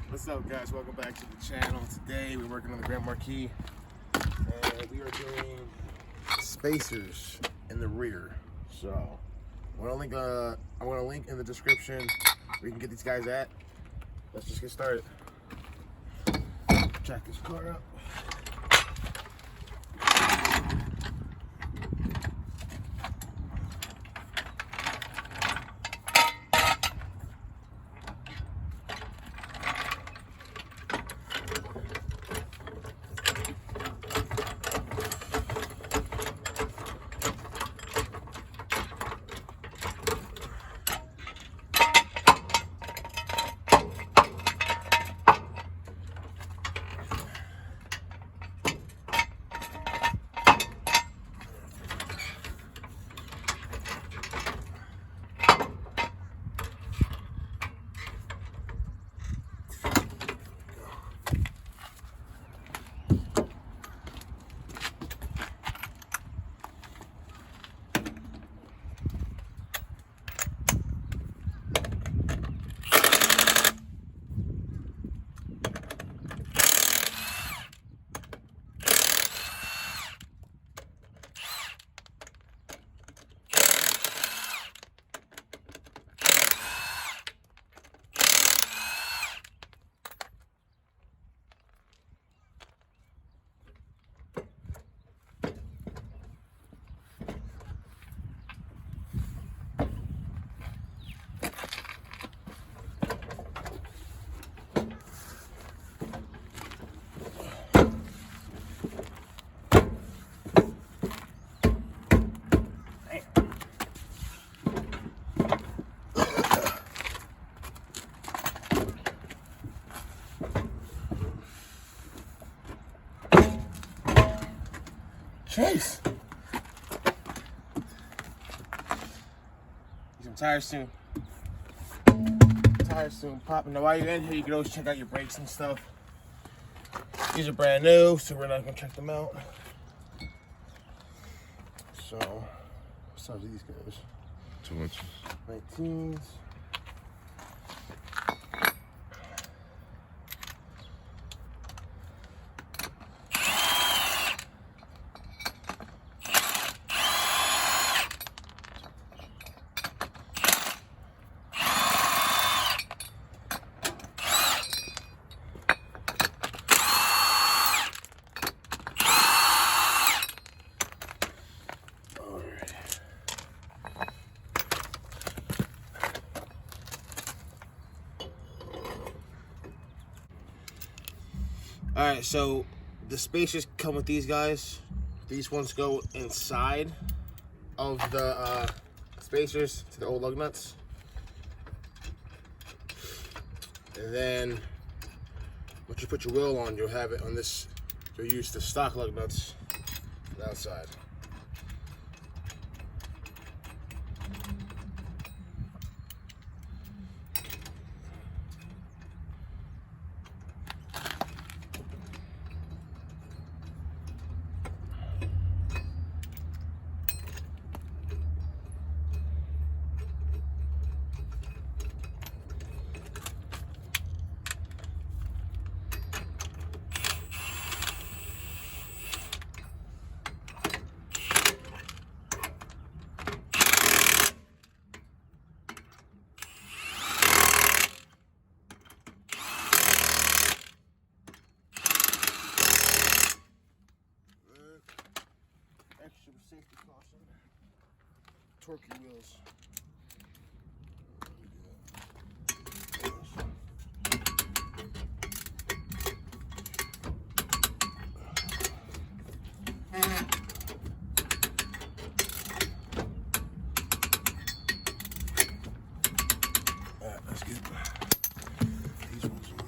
What's up, guys? Welcome back to the channel. Today we're working on the Grand Marquis and we are doing spacers in the rear. So I'm gonna link in the description where you can get these guys at. Let's just get started. Jack this car up. Chase! Some tires soon. Tires soon popping. Now while you're in here, you can always check out your brakes and stuff. These are brand new, so we're not gonna check them out. So, what size are these guys? 2 inches. 19s. Alright, so the spacers come with these guys. These ones go inside of the spacers to the old lug nuts. And then once you put your wheel on, you'll have it on this. You'll use the stock lug nuts on the outside. Extra safety caution. Torque your wheels. Alright, let's get these ones on.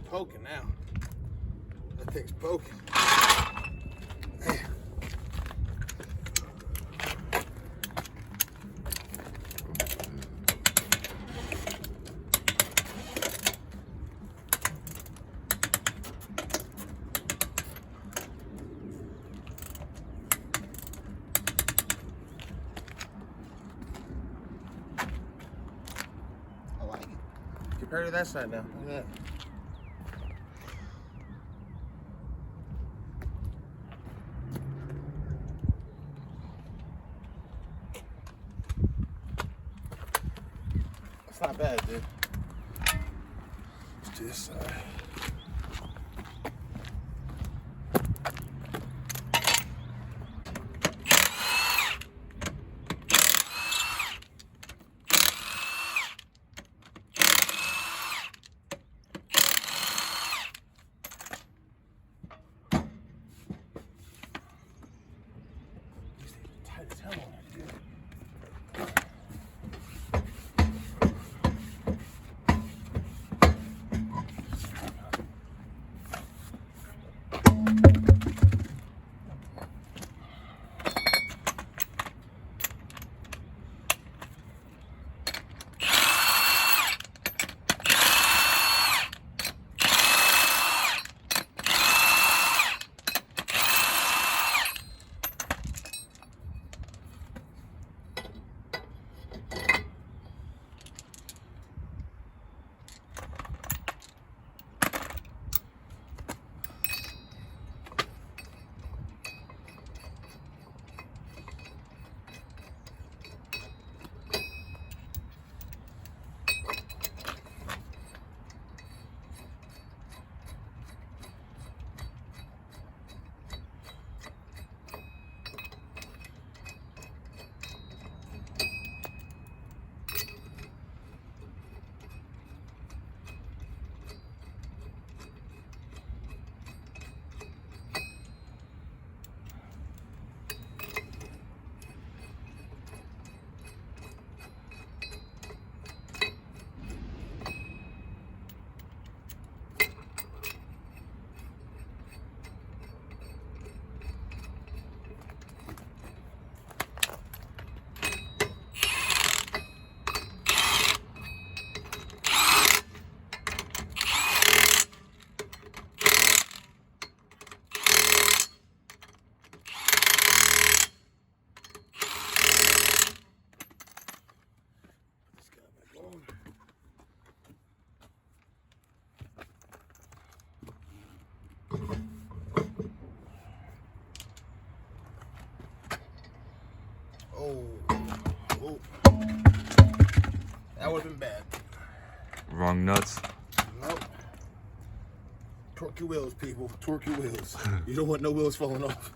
Poking now. That thing's poking. Man. I like it. Compared to that side now. Look at that. It's not bad, dude. Let's do this side. Tight as hell on it, dude. Oh, that would have been bad. Wrong nuts. Nope. Torque your wheels, people. Torque your wheels. You don't want no wheels falling off.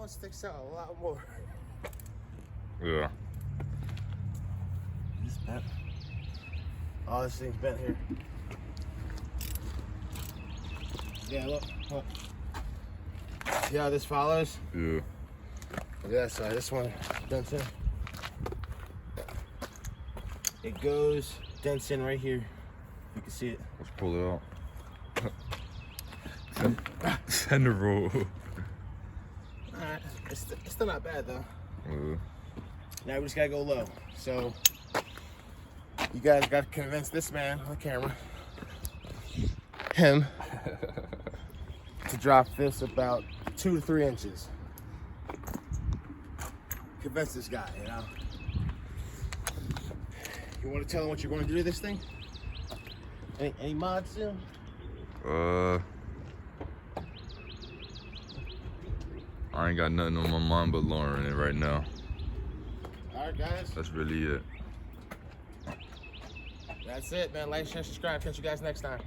one sticks out a lot more. Yeah. This bent. Oh, this thing's bent here. Yeah, look. See how this follows? Yeah. Look at that side. This one dents in. It goes, dents in right here. You can see it. Let's pull it out. Send the roll. Alright, it's still not bad though. Yeah. Now we just gotta go low. So, you guys gotta convince this man on the camera, him, to drop this about 2 to 3 inches. Convince this guy, you know. You want to tell him what you're going to do to this thing? Any mods soon? I ain't got nothing on my mind but lowering it right now. Alright guys. That's really it. That's it, man. Like, share, subscribe. Catch you guys next time.